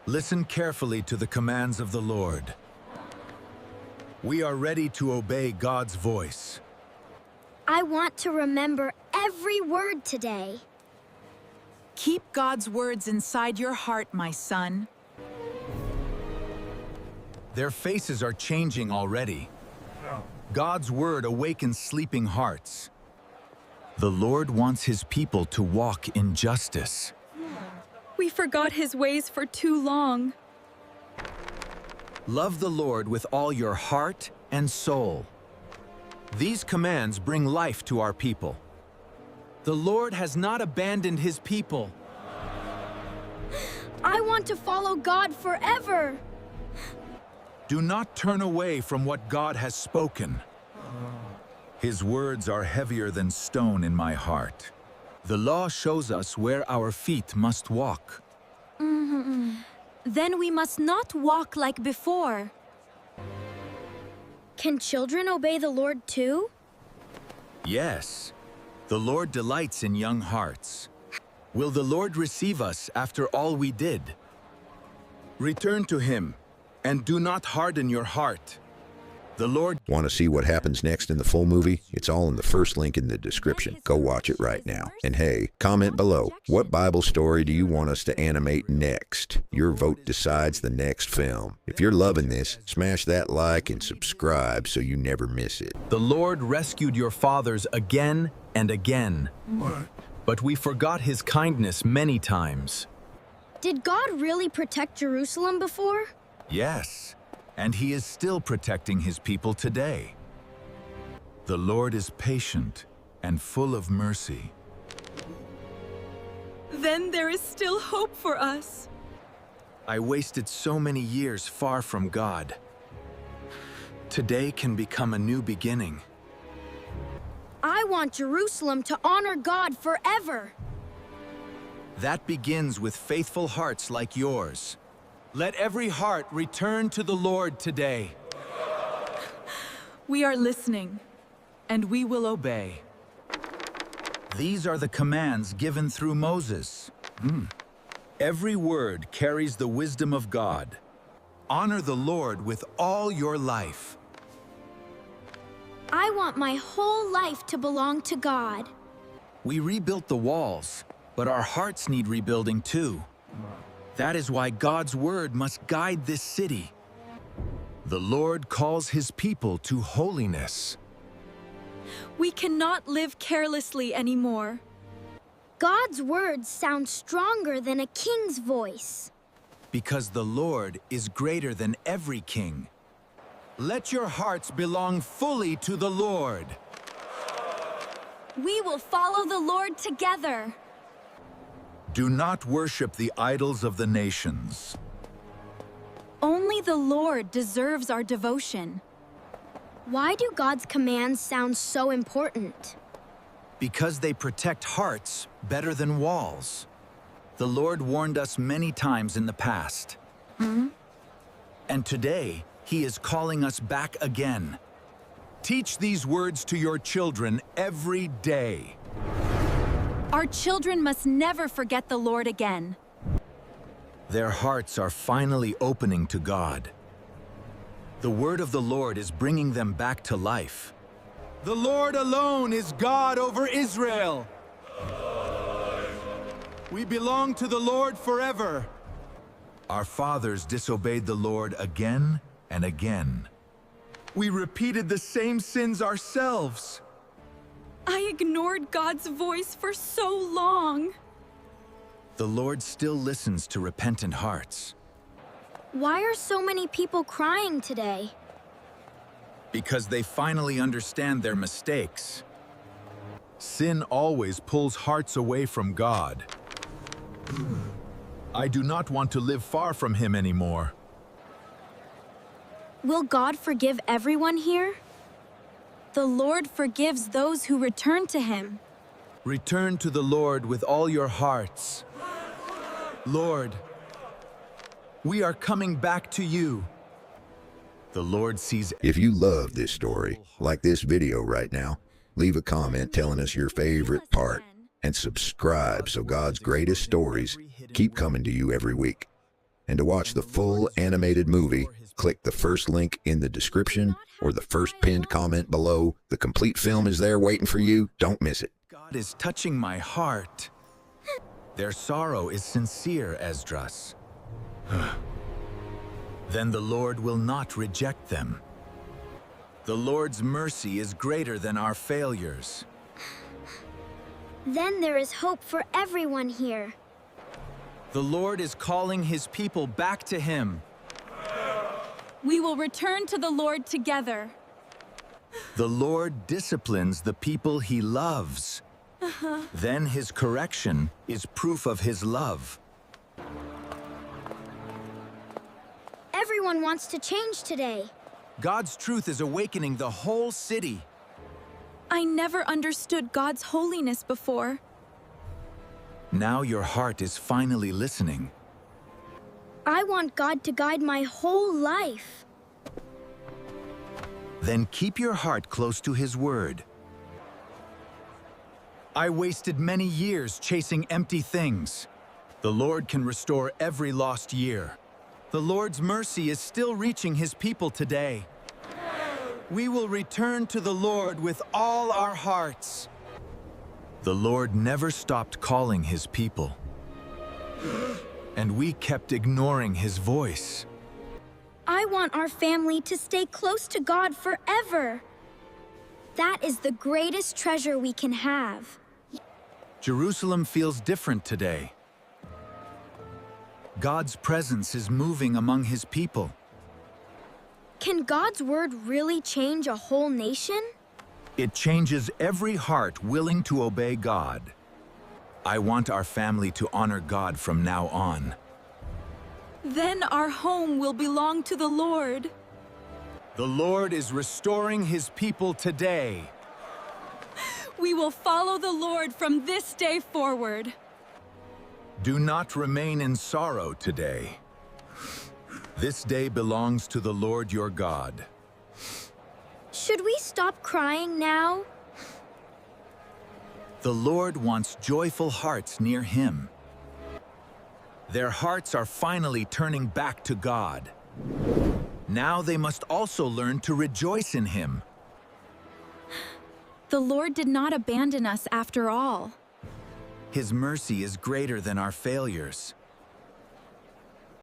Listen carefully to the commands of the Lord. We are ready to obey God's voice. I want to remember every word today. Keep God's words inside your heart, my son. Their faces are changing already. God's word awakens sleeping hearts. The Lord wants his people to walk in justice. We forgot his ways for too long. Love the Lord with all your heart and soul. These commands bring life to our people. The Lord has not abandoned his people. I want to follow God forever. Do not turn away from what God has spoken. His words are heavier than stone in my heart. The law shows us where our feet must walk. Then we must not walk like before. Can children obey the Lord too? Yes, the Lord delights in young hearts. Will the Lord receive us after all we did? Return to him, and do not harden your heart. The Lord... Want to see what happens next in the full movie? It's all in the first link in the description. Go watch it right now. And hey, comment below. What Bible story do you want us to animate next? Your vote decides the next film. If you're loving this, smash that like and subscribe so you never miss it. The Lord rescued your fathers again and again. But we forgot his kindness many times. Did God really protect Jerusalem before? Yes, and he is still protecting his people today. The Lord is patient and full of mercy. Then there is still hope for us. I wasted so many years far from God. Today can become a new beginning. I want Jerusalem to honor God forever. That begins with faithful hearts like yours. Let every heart return to the Lord today. We are listening, and we will obey. These are the commands given through Moses. Every word carries the wisdom of God. Honor the Lord with all your life. I want my whole life to belong to God. We rebuilt the walls, but our hearts need rebuilding too. That is why God's word must guide this city. The Lord calls his people to holiness. We cannot live carelessly anymore. God's words sound stronger than a king's voice. Because the Lord is greater than every king. Let your hearts belong fully to the Lord. We will follow the Lord together. Do not worship the idols of the nations. Only the Lord deserves our devotion. Why do God's commands sound so important? Because they protect hearts better than walls. The Lord warned us many times in the past. And today, he is calling us back again. Teach these words to your children every day. Our children must never forget the Lord again. Their hearts are finally opening to God. The word of the Lord is bringing them back to life. The Lord alone is God over Israel. We belong to the Lord forever. Our fathers disobeyed the Lord again and again. We repeated the same sins ourselves. I ignored God's voice for so long. The Lord still listens to repentant hearts. Why are so many people crying today? Because they finally understand their mistakes. Sin always pulls hearts away from God. I do not want to live far from him anymore. Will God forgive everyone here? The Lord forgives those who return to him. Return to the Lord with all your hearts. Lord, we are coming back to you. The Lord sees... If you love this story, like this video right now, leave a comment telling us your favorite part, and subscribe so God's greatest stories keep coming to you every week. And to watch the full animated movie, click the first link in the description or the first pinned comment below. The complete film is there waiting for you. Don't miss it. God is touching my heart. Their sorrow is sincere, Esdras. Then the Lord will not reject them. The Lord's mercy is greater than our failures. Then there is hope for everyone here. The Lord is calling his people back to him. We will return to the Lord together. The Lord disciplines the people he loves. Then his correction is proof of his love. Everyone wants to change today. God's truth is awakening the whole city. I never understood God's holiness before. Now your heart is finally listening. I want God to guide my whole life. Then keep your heart close to his word. I wasted many years chasing empty things. The Lord can restore every lost year. The Lord's mercy is still reaching his people today. We will return to the Lord with all our hearts. The Lord never stopped calling his people. And we kept ignoring his voice. I want our family to stay close to God forever. That is the greatest treasure we can have. Jerusalem feels different today. God's presence is moving among his people. Can God's word really change a whole nation? It changes every heart willing to obey God. I want our family to honor God from now on. Then our home will belong to the Lord. The Lord is restoring his people today. We will follow the Lord from this day forward. Do not remain in sorrow today. This day belongs to the Lord your God. Should we stop crying now? The Lord wants joyful hearts near him. Their hearts are finally turning back to God. Now they must also learn to rejoice in him. The Lord did not abandon us after all. His mercy is greater than our failures.